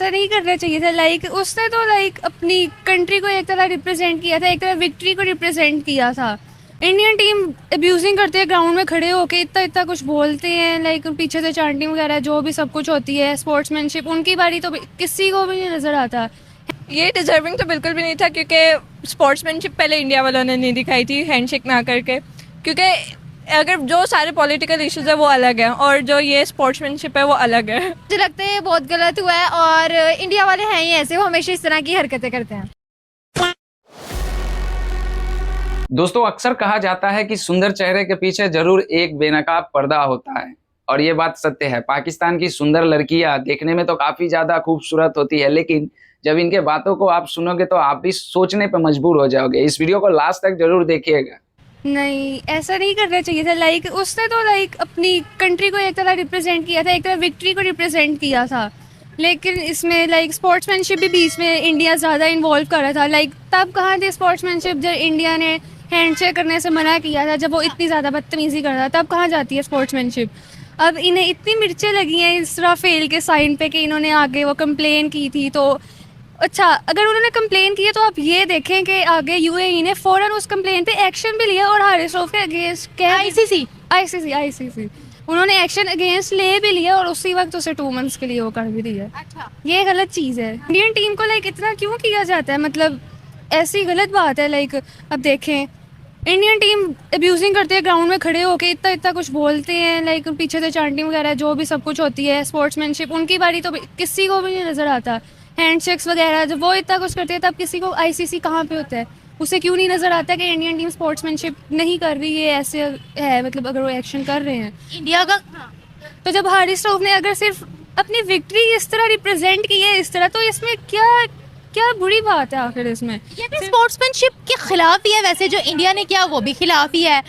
ऐसा नहीं करना चाहिए था। लाइक उसने तो लाइक अपनी कंट्री को एक तरह रिप्रेजेंट किया था, एक तरह विक्ट्री को रिप्रेजेंट किया था। इंडियन टीम अब्यूजिंग करते हैं, ग्राउंड में खड़े होके इतना इतना कुछ बोलते हैं, लाइक पीछे से चांटिंग वगैरह जो भी सब कुछ होती है, स्पोर्ट्समैनशिप उनकी बारी तो किसी को भी नहीं नज़र आता। ये डिजर्विंग तो बिल्कुल भी नहीं था, क्योंकि स्पोर्ट्समैनशिप पहले इंडिया वालों ने नहीं दिखाई थी हैंडशेक ना करके। क्योंकि अगर जो सारे पॉलिटिकल इश्यूज है वो अलग है और जो ये स्पोर्ट्समैनशिप है वो अलग है। मुझे लगता है ये बहुत गलत हुआ है और इंडिया वाले हैं ही ऐसे, वो हमेशा इस तरह की हरकतें करते हैं। दोस्तों, अक्सर कहा जाता है कि सुंदर चेहरे के पीछे जरूर एक बेनकाब पर्दा होता है, और ये बात सत्य है। पाकिस्तान की सुंदर लड़कियां देखने में तो काफी ज्यादा खूबसूरत होती है, लेकिन जब इनके बातों को आप सुनोगे तो आप भी सोचने पर मजबूर हो जाओगे। इस वीडियो को लास्ट तक जरूर देखिएगा। नहीं, ऐसा नहीं करना चाहिए था। लाइक उसने तो लाइक अपनी कंट्री को एक तरह रिप्रेजेंट किया था, एक तरह विक्ट्री को रिप्रेजेंट किया था। लेकिन इसमें लाइक स्पोर्ट्समैनशिप भी बीच में इंडिया ज़्यादा इन्वॉल्व कर रहा था। लाइक तब कहाँ थे स्पोर्ट्समैनशिप जब इंडिया ने हैंडशेक करने से मना किया था, जब वो इतनी ज़्यादा बदतमीज़ी कर रहा था, तब कहाँ जाती है स्पोर्ट्समैनशिप। अब इन्हें इतनी मिर्चें लगी हैं इस राफेल के साइन पे कि इन्होंने आगे वो कंप्लेन की थी। तो अच्छा, अगर उन्होंने कंप्लेन की है तो आप ये देखें कि आगे यूएई ने फ़ौरन उस कंप्लेन पे एक्शन भी लिया और हारिस रऊफ के अगेंस्ट क्या आईसीसी उन्होंने एक्शन अगेंस्ट ले भी लिया और उसी वक्त उसे 2 मंथ्स के लिए वो कर भी दिया। अच्छा, ये गलत चीज़ है। इंडियन टीम को लाइक इतना क्यों किया जाता है, मतलब ऐसी गलत बात है। लाइक अब देखें, इंडियन टीम अब्यूजिंग करते हैं, ग्राउंड में खड़े होके इतना इतना कुछ बोलते हैं, लाइक पीछे से चांटिंग वगैरह जो भी सब कुछ होती है, स्पोर्ट्समैनशिप उनकी बारी तो किसी को भी नहीं नज़र आता। हैंडशेक्स वगैरह जब वो इतना कुछ करते हैं तब किसी को आईसीसी कहाँ पे होता है, उसे क्यों नहीं नज़र आता कि इंडियन टीम स्पोर्ट्समैनशिप नहीं कर रही है, ऐसे है। मतलब अगर वो एक्शन कर रहे हैं इंडिया का तो जब हारिस रऊफ ने अगर सिर्फ अपनी विक्ट्री इस तरह रिप्रेजेंट की है इस तरह, तो इसमें क्या क्या बुरी बात है आखिर इसमें। ये भी स्पोर्ट्समैनशिप के खिलाफ ही है। वैसे जो इंडिया ने किया वो भी खिलाफ ही है,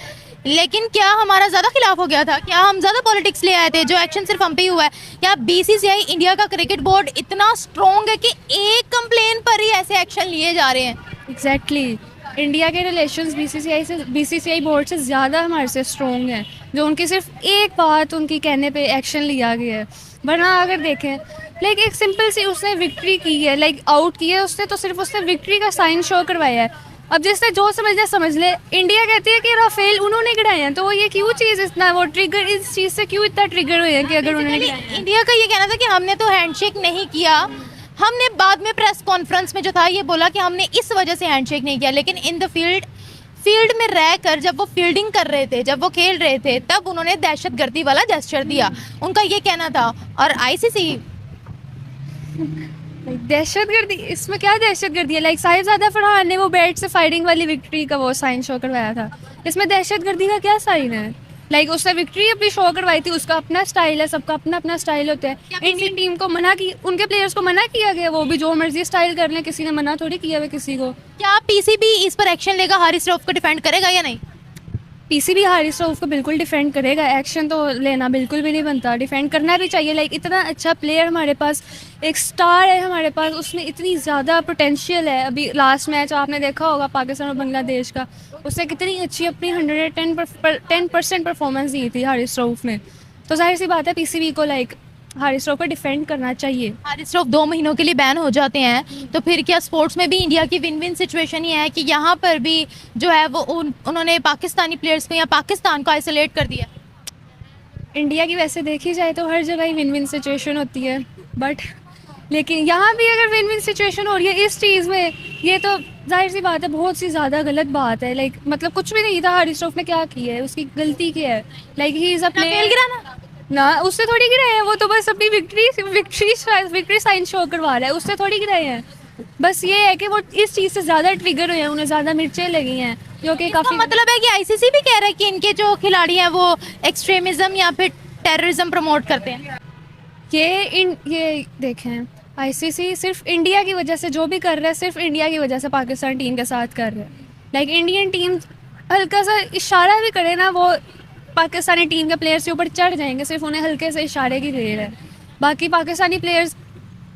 लेकिन क्या हमारा ज़्यादा खिलाफ हो गया था? क्या हम ज़्यादा पॉलिटिक्स ले आए थे? जो एक्शन सिर्फ हम पे ही हुआ है। क्या बीसीसीआई इंडिया का क्रिकेट बोर्ड इतना स्ट्रॉन्ग है कि एक कंप्लेन पर ही ऐसे एक्शन लिए जा रहे हैं? एग्जैक्टली इंडिया के रिलेशंस बीसीसीआई बोर्ड से ज़्यादा हमारे से स्ट्रॉन्ग हैं, जो उनकी सिर्फ एक बात उनकी कहने पे एक्शन लिया गया है। वरना अगर देखें, लाइक एक सिंपल सी उसने विक्ट्री की है, लाइक आउट की है उसने, तो सिर्फ उसने विक्ट्री का साइन शो करवाया है। अब जिसने जो समझ ले। इंडिया कहती है कि राफेल उन्होंने गिराए हैं, तो ये क्यों चीज़ इतना वो ट्रिगर, इस चीज़ से क्यों इतना ट्रिगर हुए हैं कि अगर उन्होंने गिराए हैं। इंडिया का ये कहना था कि हमने तो हैंडशेक नहीं किया। हमने बाद में प्रेस कॉन्फ्रेंस में जो था ये बोला कि हमने इस वजह से हैंडशेक नहीं किया, लेकिन इन द फील्ड में रहकर जब वो फील्डिंग कर रहे थे, जब वो खेल रहे थे, तब उन्होंने दहशतगर्दी वाला जेस्चर दिया। उनका ये कहना था। और आईसीसी दहशतगर्दी, इसमें क्या दहशतगर्दी है। लाइक साहिबजादा फरहान ने वो बैट से फायरिंग वाली विक्ट्री का वो साइन शो करवाया था, इसमें दहशतगर्दी का क्या साइन है। लाइक उसने विक्ट्री अपनी शो करवाई थी, उसका अपना स्टाइल है, सबका अपना अपना स्टाइल होता है। इंडियन टीम को मना की, उनके प्लेयर्स को मना किया गया, वो भी जो मर्जी स्टाइल कर लें, किसी ने मना थोड़ी किया हुआ किसी को। क्या पीसीबी इस पर एक्शन लेगा, हारिस रऊफ को डिफेंड करेगा या नहीं? पीसीबी हारिस रऊफ को बिल्कुल डिफेंड करेगा, एक्शन तो लेना बिल्कुल भी नहीं बनता, डिफेंड करना भी चाहिए। लाइक इतना अच्छा प्लेयर हमारे पास, एक स्टार है हमारे पास, उसमें इतनी ज़्यादा पोटेंशियल है। अभी लास्ट मैच आपने देखा होगा पाकिस्तान और बांग्लादेश का, उसने कितनी अच्छी अपनी 110% परफॉर्मेंस दी थी हारिस रऊफ ने। तो जाहिर सी बात है पीसीबी को लाइक हारिस रऊफ को डिफेंड करना चाहिए। हारिस रऊफ 2 महीनों के लिए बैन हो जाते हैं, तो फिर क्या स्पोर्ट्स में भी इंडिया की विन विन सिचुएशन ही है कि यहाँ पर भी जो है वो उन्होंने पाकिस्तानी प्लेयर्स को या पाकिस्तान को आइसोलेट कर दिया? इंडिया की वैसे देखी जाए तो हर जगह ही विन विन सिचुएशन होती है, बट लेकिन यहाँ भी अगर विन विन सिचुएशन हो रही है इस चीज़ में, ये तो जाहिर सी बात है बहुत सी ज़्यादा गलत बात है। लाइक मतलब कुछ भी नहीं था, हारिस रऊफ ने क्या किया है, उसकी गलती क्या है। Like he is a player गिराना ना, उससे थोड़ी गिराए हैं, वो तो बस अपनी विक्ट्री साइन शो करवा रहा है, उससे थोड़ी गिराए हैं। बस ये है कि वो इस चीज़ से ज़्यादा ट्रिगर हुए हैं, उन्हें ज़्यादा मिर्चें लगी हैं, जो कि काफ़ी मतलब है कि आईसीसी भी कह रहा है कि इनके जो खिलाड़ी हैं वो एक्सट्रीमिज्म या फिर टेररिज्म प्रमोट करते हैं। ये देखें, आईसीसी सिर्फ इंडिया की वजह से जो भी कर रहा है, सिर्फ इंडिया की वजह से पाकिस्तान टीम के साथ कर रहा है। लाइक इंडियन टीम हल्का सा इशारा भी करे ना, वो पाकिस्तानी टीम के प्लेयर्स के ऊपर चढ़ जाएंगे, सिर्फ उन्हें हल्के से इशारे की देर है। बाकी पाकिस्तानी प्लेयर्स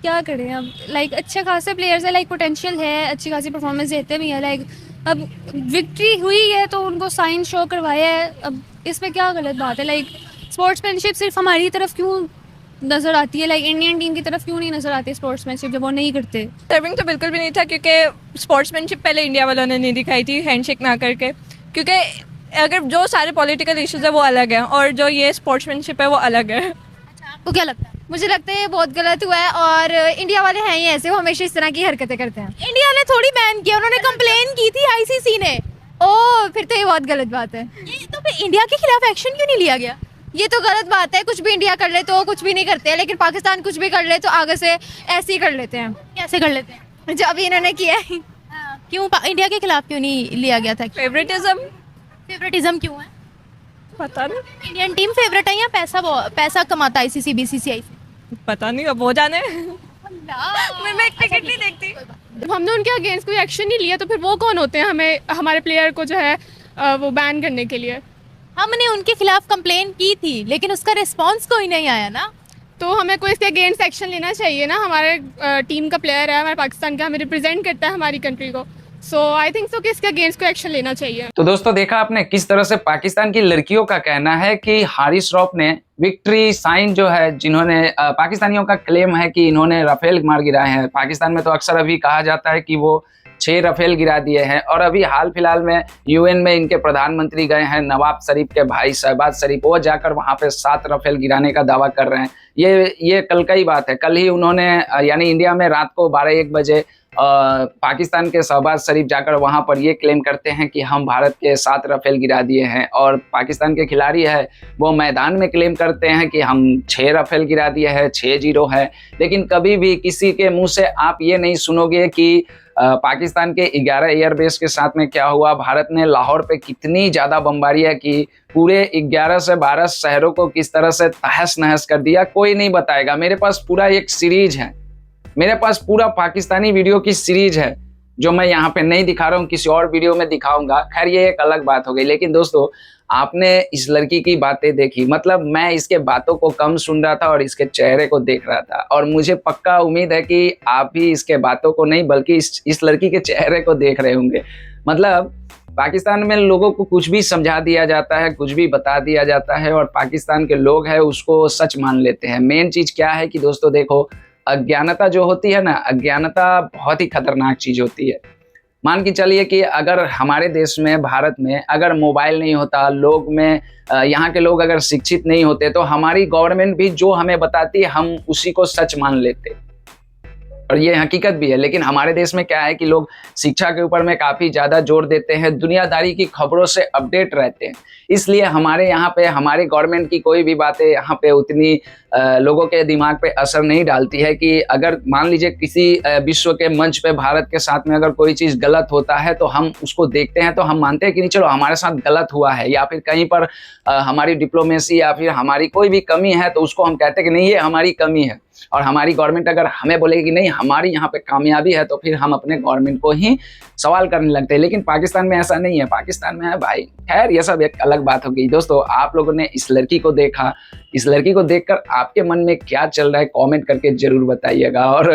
क्या करें अब, लाइक अच्छे खासे प्लेयर्स है, लाइक पोटेंशियल है, अच्छी खासी परफॉर्मेंस देते भी हैं। लाइक अब विक्ट्री हुई है तो उनको साइन शो करवाया है, अब इसमें क्या गलत बात है। लाइक स्पोर्ट्समैनशिप सिर्फ हमारी तरफ क्यों नज़र आती है, लाइक इंडियन टीम की तरफ क्यों नहीं नज़र आती स्पोर्ट्समैनशिप जब वो नहीं करते? डिजर्विंग तो बिल्कुल भी नहीं था, क्योंकि स्पोर्ट्समैनशिप पहले इंडिया वालों ने नहीं दिखाई थी हैंडशेक ना करके, क्योंकि अगर जो सारे पॉलिटिकल इश्यूज है वो अलग है और जो ये स्पोर्ट्समैनशिप है वो अलग है। आपको क्या लगता है? मुझे लगता है ये बहुत गलत हुआ है और इंडिया वाले हैं ही ऐसे, वो हमेशा इस तरह की हरकतें करते हैं। इंडिया ने थोड़ी बैन किया, उन्होंने कंप्लेन की थी आईसीसी ने। ओह, फिर तो ये बहुत गलत बात है। ये तो फिर इंडिया के खिलाफ एक्शन क्यों नहीं लिया गया? ये तो गलत बात है, कुछ भी इंडिया कर ले तो कुछ भी नहीं करते हैं, लेकिन पाकिस्तान कुछ भी कर ले तो आगे से ऐसे ही कर लेते हैं कैसे कर लेते हैं? जो अभी इन्होंने किया है। क्यों इंडिया के खिलाफ क्यों नहीं लिया गया था? फेवरेटिज्म फेवरेटिज्म क्यों है? पता नहीं, इंडियन टीम फेवरेट है या पैसा कमाता है आईसीसी बीसीसीआई से? पता नहीं, अब वो जाने। मैं क्रिकेट नहीं देखती। हमने उनके अगेंस्ट कोई एक्शन नहीं लिया तो फिर वो कौन होते हैं हमें हमारे प्लेयर को जो है वो बैन करने के लिए? हमने उनके खिलाफ कंप्लेन की थी लेकिन उसका रिस्पांस कोई नहीं आया ना। तो हमें कोई इसके अगेंस्ट एक्शन लेना चाहिए ना। हमारे टीम का प्लेयर है, हमारे पाकिस्तान का, हमें रिप्रेजेंट करता है हमारी कंट्री को। सो आई थिंक सो कि इसके अगेंस्ट को एक्शन लेना चाहिए। तो दोस्तों देखा आपने किस तरह से पाकिस्तान की लड़कियों का कहना है कि हारिस रऊफ ने विक्ट्री साइन जो है, जिन्होंने पाकिस्तानियों का क्लेम है कि इन्होंने राफेल मार गिराए हैं। पाकिस्तान में तो अक्सर अभी कहा जाता है कि वो 6 राफेल गिरा दिए हैं और अभी हाल फिलहाल में यूएन में इनके प्रधानमंत्री गए हैं, नवाब शरीफ के भाई शहबाज शरीफ, वो जाकर वहां पे 7 राफेल गिराने का दावा कर रहे हैं। ये कल का ही बात है। कल ही उन्होंने यानी इंडिया में रात को 12-1 बजे पाकिस्तान के शहबाज शरीफ जाकर वहां पर ये क्लेम करते हैं कि हम भारत के 7 राफेल गिरा दिए हैं, और पाकिस्तान के खिलाड़ी है वो मैदान में क्लेम करते हैं कि हम 6 राफेल गिरा दिए हैं, 6-0 है। लेकिन कभी भी किसी के मुंह से आप ये नहीं सुनोगे कि पाकिस्तान के 11 एयरबेस के साथ में क्या हुआ, भारत ने लाहौर पे कितनी ज़्यादा बमबारियां की, पूरे 11 से 12 शहरों को किस तरह से तहस नहस कर दिया, कोई नहीं बताएगा। मेरे पास पूरा एक सीरीज है, मेरे पास पूरा पाकिस्तानी वीडियो की सीरीज है जो मैं यहाँ पे नहीं दिखा रहा हूँ, किसी और वीडियो में दिखाऊंगा। खैर ये एक अलग बात हो गई। लेकिन दोस्तों आपने इस लड़की की बातें देखी, मतलब मैं इसके बातों को कम सुन रहा था और इसके चेहरे को देख रहा था, और मुझे पक्का उम्मीद है कि आप भी इसके बातों को नहीं बल्कि इस लड़की के चेहरे को देख रहे होंगे। मतलब पाकिस्तान में लोगों को कुछ भी समझा दिया जाता है, कुछ भी बता दिया जाता है, और पाकिस्तान के लोग हैं उसको सच मान लेते हैं। मेन चीज़ क्या है कि दोस्तों देखो, अज्ञानता जो होती है ना, अज्ञानता बहुत ही खतरनाक चीज़ होती है। मान के चलिए कि अगर हमारे देश में, भारत में अगर मोबाइल नहीं होता, लोग में यहाँ के लोग अगर शिक्षित नहीं होते, तो हमारी गवर्नमेंट भी जो हमें बताती है हम उसी को सच मान लेते, और ये हकीकत भी है। लेकिन हमारे देश में क्या है कि लोग शिक्षा के ऊपर में काफ़ी ज़्यादा जोर देते हैं, दुनियादारी की खबरों से अपडेट रहते हैं, इसलिए हमारे यहाँ पे हमारी गवर्नमेंट की कोई भी बातें यहाँ पे उतनी लोगों के दिमाग पे असर नहीं डालती है। कि अगर मान लीजिए किसी विश्व के मंच पे भारत के साथ में अगर कोई चीज़ गलत होता है तो हम उसको देखते हैं, तो हम मानते हैं कि नहीं चलो हमारे साथ गलत हुआ है, या फिर कहीं पर हमारी डिप्लोमेसी या फिर हमारी कोई भी कमी है तो उसको हम कहते हैं कि नहीं ये हमारी कमी है। और हमारी गवर्नमेंट अगर हमें बोलेगी कि नहीं हमारी यहाँ पे कामयाबी है, तो फिर हम अपने गवर्नमेंट को ही सवाल करने लगते हैं। लेकिन पाकिस्तान में ऐसा नहीं है, पाकिस्तान में है भाई। खैर ये सब एक अलग बात हो गई। दोस्तों आप लोगों ने इस लड़की को देखा, इस लड़की को देखकर आपके मन में क्या चल रहा है कमेंट करके जरूर बताइएगा। और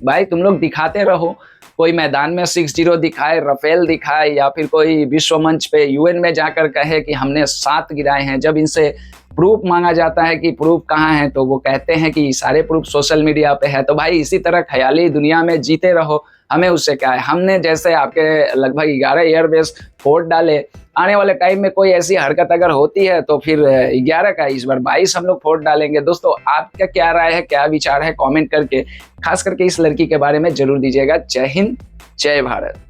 भाई तुम लोग दिखाते रहो, कोई मैदान में 6-0 दिखाए, राफेल दिखाए, या फिर कोई विश्व मंच पे यूएन में जाकर कहे कि हमने 7 गिराए हैं। जब इनसे प्रूफ मांगा जाता है कि प्रूफ कहाँ है, तो वो कहते हैं कि सारे प्रूफ सोशल मीडिया पे है। तो भाई इसी तरह ख्याली दुनिया में जीते रहो, हमें उससे क्या है। हमने जैसे आपके लगभग 11 एयरबेस फोड़ डाले, आने वाले टाइम में कोई ऐसी हरकत अगर होती है तो फिर 11 का इस बार 22 हम लोग फोड़ डालेंगे। दोस्तों आपका क्या राय है, क्या विचार है, कमेंट करके खास करके इस लड़की के बारे में जरूर दीजिएगा। जय हिंद, जय भारत।